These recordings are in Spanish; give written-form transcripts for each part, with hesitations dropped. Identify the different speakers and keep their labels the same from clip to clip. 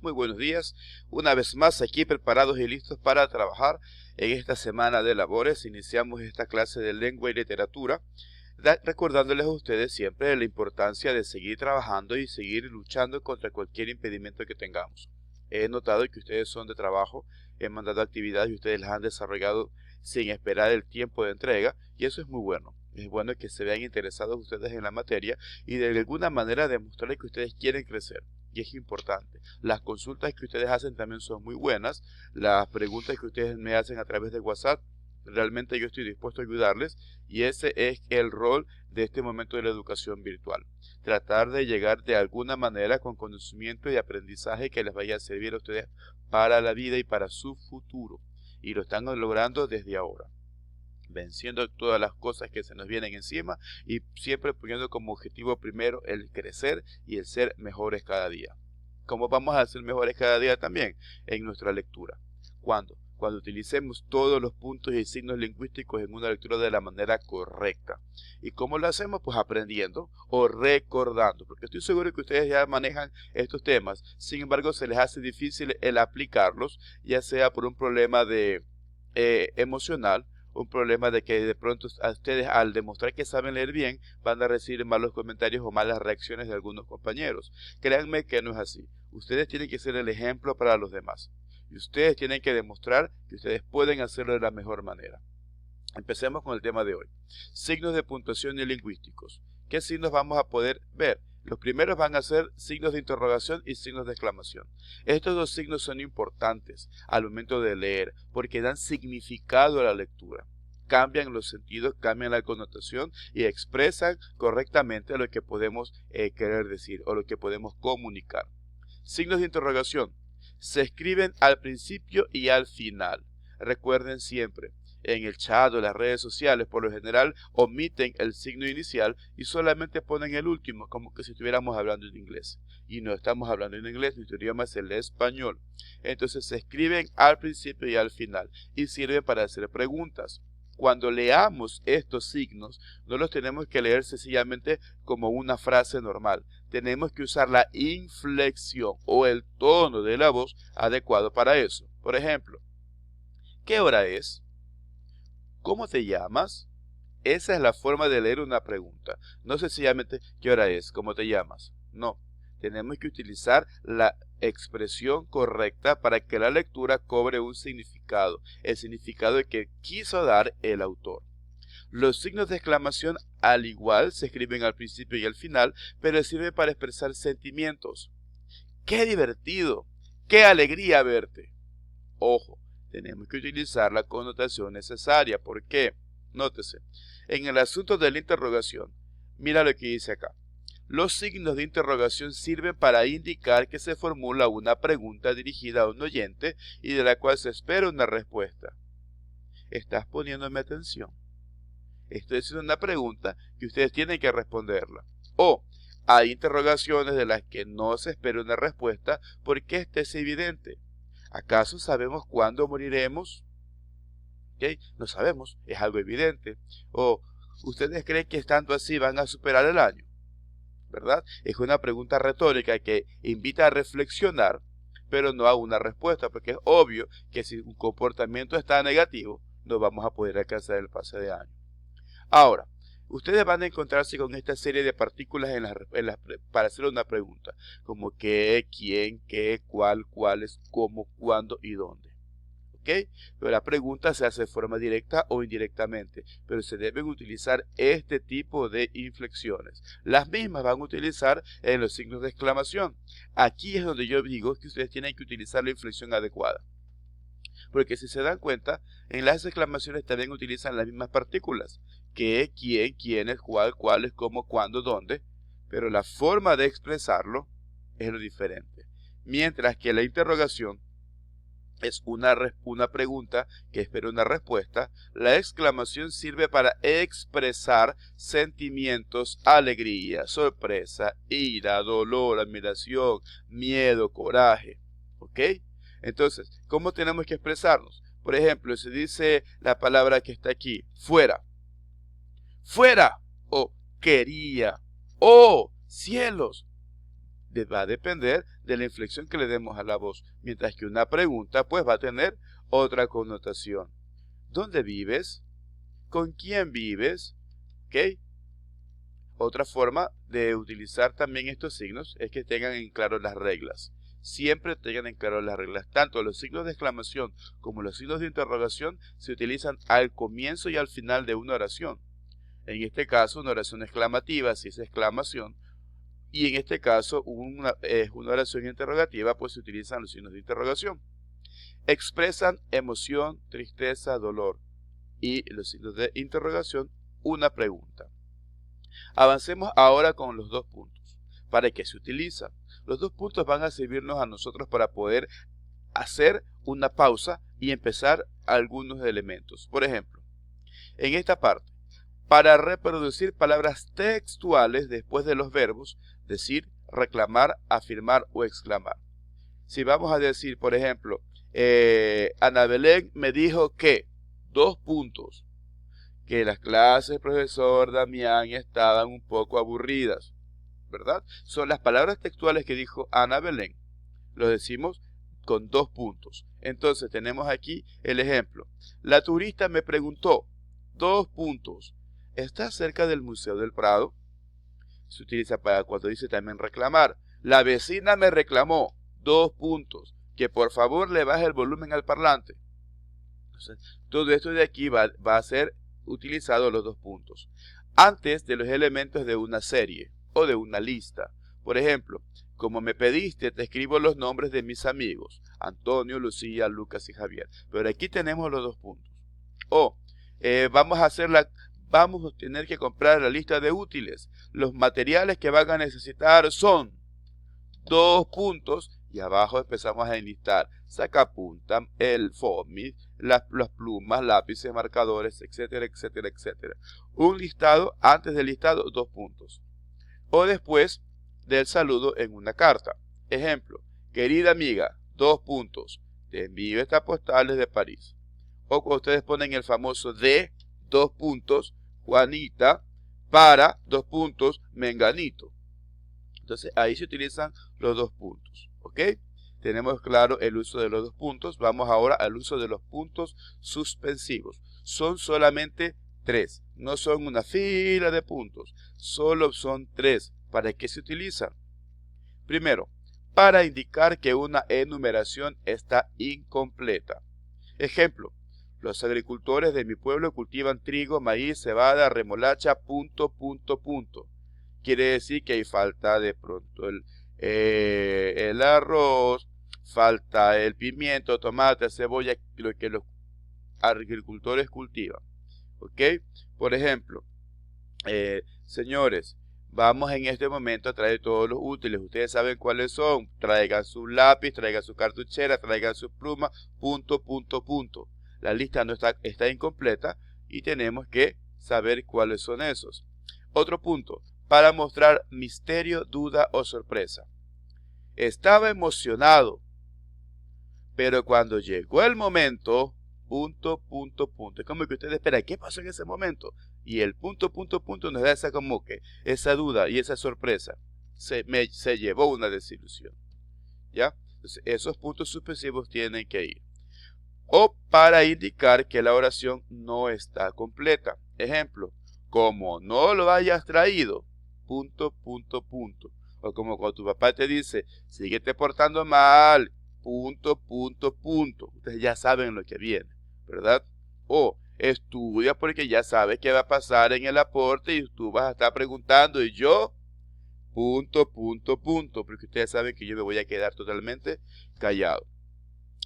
Speaker 1: Muy buenos días, una vez más aquí preparados y listos para trabajar en esta semana de labores. Iniciamos esta clase de lengua y literatura, recordándoles a ustedes siempre la importancia de seguir trabajando y seguir luchando contra cualquier impedimento que tengamos. He notado que ustedes son de trabajo, he mandado actividades y ustedes las han desarrollado sin esperar el tiempo de entrega, y eso es muy bueno. Es bueno que se vean interesados ustedes en la materia y de alguna manera demostrarles que ustedes quieren crecer. Y es importante. Las consultas que ustedes hacen también son muy buenas. Las preguntas que ustedes me hacen a través de WhatsApp, realmente yo estoy dispuesto a ayudarles, y ese es el rol de este momento de la educación virtual. Tratar de llegar de alguna manera con conocimiento y aprendizaje que les vaya a servir a ustedes para la vida y para su futuro. Y lo están logrando desde ahora, venciendo todas las cosas que se nos vienen encima y siempre poniendo como objetivo primero el crecer y el ser mejores cada día. ¿Cómo vamos a ser mejores cada día también? En nuestra lectura. ¿Cuándo? Cuando utilicemos todos los puntos y signos lingüísticos en una lectura de la manera correcta. ¿Y cómo lo hacemos? Pues aprendiendo o recordando, porque estoy seguro que ustedes ya manejan estos temas. Sin embargo, se les hace difícil el aplicarlos, ya sea por un problema de emocional, un problema de que de pronto a ustedes, al demostrar que saben leer bien, van a recibir malos comentarios o malas reacciones de algunos compañeros. Créanme que no es así. Ustedes tienen que ser el ejemplo para los demás. Y ustedes tienen que demostrar que ustedes pueden hacerlo de la mejor manera. Empecemos con el tema de hoy. Signos de puntuación y lingüísticos. ¿Qué signos vamos a poder ver? Los primeros van a ser signos de interrogación y signos de exclamación. Estos dos signos son importantes al momento de leer porque dan significado a la lectura. Cambian los sentidos, cambian la connotación y expresan correctamente lo que podemos querer decir o lo que podemos comunicar. Signos de interrogación. Se escriben al principio y al final. Recuerden siempre, en el chat o las redes sociales por lo general omiten el signo inicial y solamente ponen el último, como que si estuviéramos hablando en inglés. Y no estamos hablando en inglés, nuestro idioma es el español. Entonces se escriben al principio y al final y sirven para hacer preguntas. Cuando leamos estos signos, no los tenemos que leer sencillamente como una frase normal. Tenemos que usar la inflexión o el tono de la voz adecuado para eso. Por ejemplo, ¿qué hora es? ¿Cómo te llamas? Esa es la forma de leer una pregunta. No sencillamente, ¿qué hora es? ¿Cómo te llamas? No. Tenemos que utilizar la expresión correcta para que la lectura cobre un significado. El significado que quiso dar el autor. Los signos de exclamación al igual se escriben al principio y al final, pero sirven para expresar sentimientos. ¡Qué divertido! ¡Qué alegría verte! Ojo. Tenemos que utilizar la connotación necesaria. ¿Por qué? Nótese, en el asunto de la interrogación, mira lo que dice acá. Los signos de interrogación sirven para indicar que se formula una pregunta dirigida a un oyente y de la cual se espera una respuesta. ¿Estás poniéndome atención? Estoy haciendo una pregunta que ustedes tienen que responderla. O hay interrogaciones de las que no se espera una respuesta porque esta es evidente. ¿Acaso sabemos cuándo moriremos? ¿Okay? No sabemos, es algo evidente. ¿O ustedes creen que estando así van a superar el año? ¿Verdad? Es una pregunta retórica que invita a reflexionar, pero no a una respuesta, porque es obvio que si un comportamiento está negativo, no vamos a poder alcanzar el pase de año. Ahora, ustedes van a encontrarse con esta serie de partículas para hacer una pregunta, como qué, quién, qué, cuál, cuáles, cómo, cuándo y dónde. ¿Ok? Pero la pregunta se hace de forma directa o indirectamente, pero se deben utilizar este tipo de inflexiones. Las mismas van a utilizar en los signos de exclamación. Aquí es donde yo digo que ustedes tienen que utilizar la inflexión adecuada. Porque si se dan cuenta, en las exclamaciones también utilizan las mismas partículas. ¿Qué, quién, quiénes, cuál, cuáles, cómo, cuándo, dónde? Pero la forma de expresarlo es lo diferente. Mientras que la interrogación es una pregunta que espera una respuesta, la exclamación sirve para expresar sentimientos, alegría, sorpresa, ira, dolor, admiración, miedo, coraje. ¿Ok? Entonces, ¿cómo tenemos que expresarnos? Por ejemplo, si dice la palabra que está aquí, fuera. Fuera, o quería, oh, cielos. va a depender de la inflexión que le demos a la voz, mientras que una pregunta pues va a tener otra connotación. ¿Dónde vives? ¿Con quién vives? ¿Ok? Otra forma de utilizar también estos signos es que tengan en claro las reglas. Siempre tengan en claro las reglas. Tanto los signos de exclamación como los signos de interrogación se utilizan al comienzo y al final de una oración. En este caso, una oración exclamativa, si es exclamación, y en este caso, una oración interrogativa, pues se utilizan los signos de interrogación. Expresan emoción, tristeza, dolor. Y los signos de interrogación, una pregunta. Avancemos ahora con los 2 puntos. ¿Para qué se utilizan? Los 2 puntos van a servirnos a nosotros para poder hacer una pausa y empezar algunos elementos. Por ejemplo, en esta parte, para reproducir palabras textuales después de los verbos, decir, reclamar, afirmar o exclamar. Si vamos a decir, por ejemplo, Ana Belén me dijo que, 2 puntos, que las clases del profesor Damián estaban un poco aburridas, ¿verdad? Son las palabras textuales que dijo Ana Belén. Lo decimos con 2 puntos. Entonces tenemos aquí el ejemplo. La turista me preguntó, 2 puntos. ¿Está cerca del Museo del Prado? Se utiliza para cuando dice también reclamar. La vecina me reclamó, 2 puntos, que por favor le baje el volumen al parlante. Entonces, todo esto de aquí va a ser utilizado los 2 puntos. Antes de los elementos de una serie o de una lista. Por ejemplo, como me pediste, te escribo los nombres de mis amigos. Antonio, Lucía, Lucas y Javier. Pero aquí tenemos los 2 puntos. O vamos a tener que comprar la lista de útiles. Los materiales que van a necesitar son 2 puntos y abajo empezamos a enlistar sacapunta, el FOMI, las plumas, lápices, marcadores, etcétera, etcétera, etcétera. Un listado, antes del listado, 2 puntos. O después del saludo en una carta. Ejemplo, querida amiga, 2 puntos, te envío estas postales de París. O cuando ustedes ponen el famoso de 2 puntos, Juanita, para 2 puntos, Menganito. Entonces ahí se utilizan los 2 puntos, ¿ok? Tenemos claro el uso de los 2 puntos. Vamos ahora al uso de los puntos suspensivos. Son solamente 3, no son una fila de puntos, solo son 3. ¿Para qué se utilizan? Primero, para indicar que una enumeración está incompleta. Ejemplo, los agricultores de mi pueblo cultivan trigo, maíz, cebada, remolacha, punto. Quiere decir que hay falta de pronto el arroz, falta el pimiento, tomate, cebolla, lo que los agricultores cultivan. ¿Ok? Por ejemplo, señores, vamos en este momento a traer todos los útiles. Ustedes saben cuáles son. Traigan su lápiz, traigan su cartuchera, traigan su pluma, punto. La lista no está incompleta y tenemos que saber cuáles son esos. Otro punto, para mostrar misterio, duda o sorpresa. Estaba emocionado, pero cuando llegó el momento, punto. Es como que ustedes esperan, ¿qué pasó en ese momento? Y el punto nos da esa como que, esa duda y esa sorpresa. Se llevó una desilusión. ¿Ya? Entonces, esos puntos suspensivos tienen que ir. O para indicar que la oración no está completa. Ejemplo, como no lo hayas traído, punto. O como cuando tu papá te dice, síguete portando mal, punto. Ustedes ya saben lo que viene, ¿verdad? O estudia porque ya sabes qué va a pasar en el aporte y tú vas a estar preguntando, ¿y yo? Punto. Porque ustedes saben que yo me voy a quedar totalmente callado.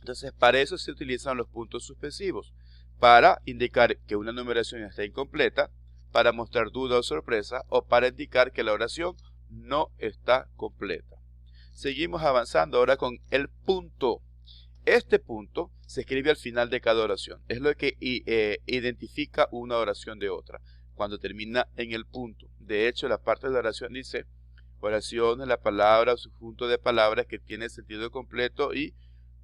Speaker 1: Entonces, para eso se utilizan los puntos suspensivos, para indicar que una numeración está incompleta, para mostrar duda o sorpresa, o para indicar que la oración no está completa. Seguimos avanzando ahora con el punto. Este punto se escribe al final de cada oración. Es lo que identifica una oración de otra, cuando termina en el punto. De hecho, la parte de la oración dice, oración es la palabra o subjunto de palabras que tiene sentido completo y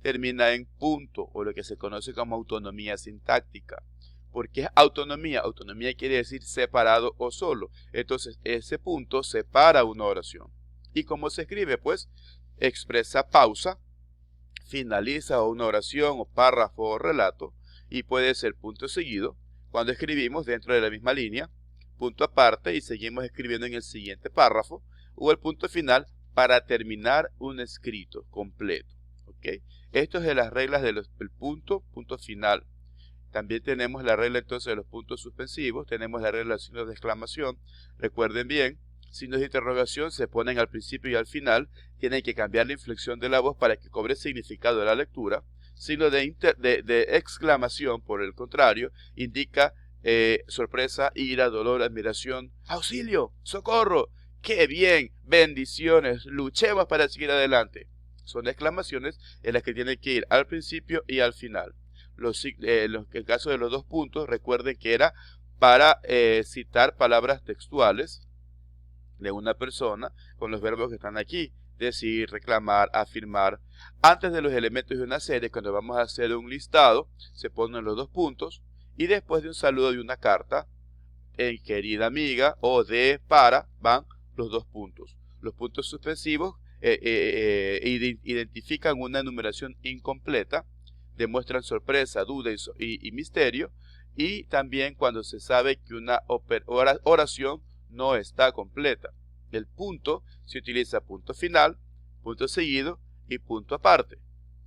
Speaker 1: termina en punto, o lo que se conoce como autonomía sintáctica. ¿Por qué es autonomía? Autonomía quiere decir separado o solo. Entonces, ese punto separa una oración. ¿Y cómo se escribe? Pues expresa pausa, finaliza una oración o párrafo o relato, y puede ser punto seguido cuando escribimos dentro de la misma línea, punto aparte y seguimos escribiendo en el siguiente párrafo, o el punto final para terminar un escrito completo. ¿Okay? Esto es de las reglas del punto final. También tenemos la regla entonces de los puntos suspensivos, tenemos la regla de los signos de exclamación. Recuerden bien, signos de interrogación se ponen al principio y al final, tienen que cambiar la inflexión de la voz para que cobre significado de la lectura. Signo de exclamación, por el contrario, indica sorpresa, ira, dolor, admiración, auxilio, socorro, qué bien, bendiciones, luchemos para seguir adelante. Son exclamaciones en las que tienen que ir al principio y al final. El caso de los dos puntos, recuerden que era para citar palabras textuales de una persona con los verbos que están aquí: decir, reclamar, afirmar. Antes de los elementos de una serie, cuando vamos a hacer un listado, se ponen los dos puntos, y después de un saludo de una carta, en querida amiga o de para, van los dos puntos. Los puntos suspensivos identifican una numeración incompleta, demuestran sorpresa, duda y misterio, y también cuando se sabe que una oración no está completa. El punto se utiliza punto final, punto seguido y punto aparte.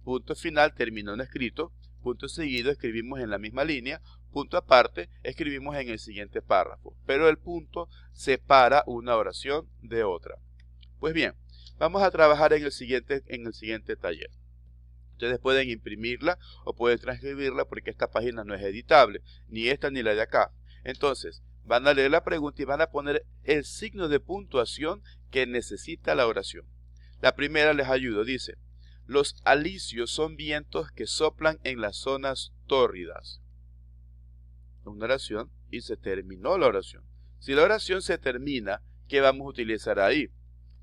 Speaker 1: Punto final termina un escrito, punto seguido escribimos en la misma línea, punto aparte escribimos en el siguiente párrafo, pero el punto separa una oración de otra. Pues bien, vamos a trabajar en el siguiente taller. Ustedes pueden imprimirla o pueden transcribirla porque esta página no es editable, ni esta ni la de acá. Entonces, van a leer la pregunta y van a poner el signo de puntuación que necesita la oración. La primera les ayudo, dice: los alisios son vientos que soplan en las zonas tórridas. Una oración y se terminó la oración. Si la oración se termina, ¿qué vamos a utilizar ahí?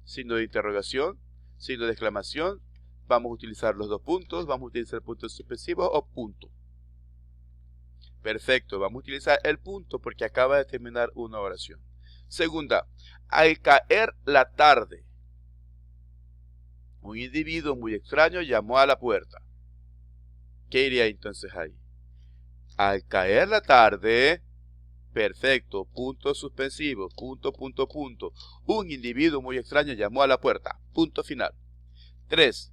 Speaker 1: Signo de interrogación, signo de exclamación, vamos a utilizar los dos puntos, vamos a utilizar puntos suspensivos o punto. Perfecto, vamos a utilizar el punto porque acaba de terminar una oración. Segunda, al caer la tarde, un individuo muy extraño llamó a la puerta. ¿Qué iría entonces ahí? Al caer la tarde, perfecto, punto suspensivo, punto, punto, punto. Un individuo muy extraño llamó a la puerta, punto final. 3.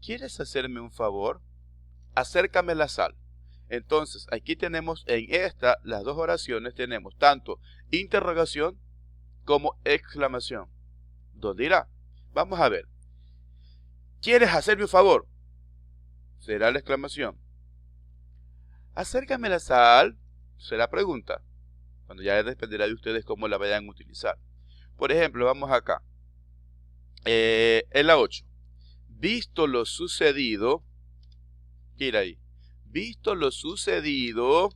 Speaker 1: ¿Quieres hacerme un favor? Acércame la sal. Entonces, aquí tenemos en las dos oraciones, tenemos tanto interrogación como exclamación. ¿Dónde irá? Vamos a ver. ¿Quieres hacerme un favor? Será la exclamación. Acércame la sal, será pregunta. Cuando ya dependerá de ustedes cómo la vayan a utilizar. Por ejemplo, vamos acá. En la 8. Visto lo sucedido, ¿qué irá ahí? Visto lo sucedido,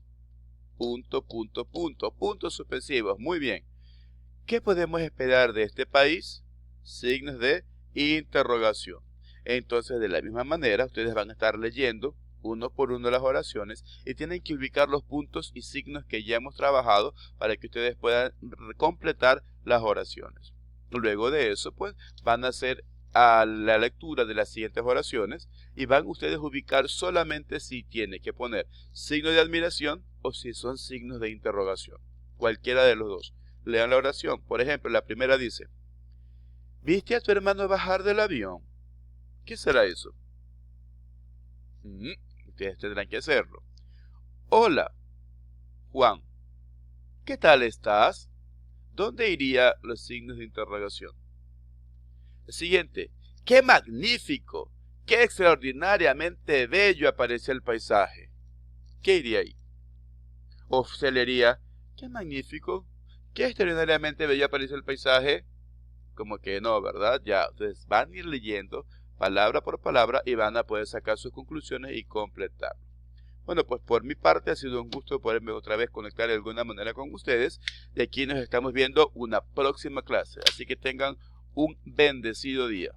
Speaker 1: punto, punto, punto, puntos suspensivos. Muy bien. ¿Qué podemos esperar de este país? Signos de interrogación. Entonces, de la misma manera, ustedes van a estar leyendo uno por uno las oraciones y tienen que ubicar los puntos y signos que ya hemos trabajado para que ustedes puedan completar las oraciones. Luego de eso, pues, van a hacer a la lectura de las siguientes oraciones y van ustedes a ubicar solamente si tiene que poner signo de admiración o si son signos de interrogación. Cualquiera de los dos. Lean la oración. Por ejemplo, la primera dice: ¿viste a tu hermano bajar del avión? ¿Qué será eso? Ustedes tendrán que hacerlo. Hola, Juan. ¿Qué tal estás? ¿Dónde irían los signos de interrogación? El siguiente. ¡Qué magnífico! ¡Qué extraordinariamente bello aparece el paisaje! ¿Qué iría ahí? O se leería: ¡qué magnífico! ¿Qué extraordinariamente bello aparece el paisaje? Como que no, ¿verdad? Ya, ustedes van a ir leyendo palabra por palabra y van a poder sacar sus conclusiones y completar. Bueno, pues por mi parte ha sido un gusto poderme otra vez conectar de alguna manera con ustedes. De aquí nos estamos viendo una próxima clase. Así que tengan un bendecido día.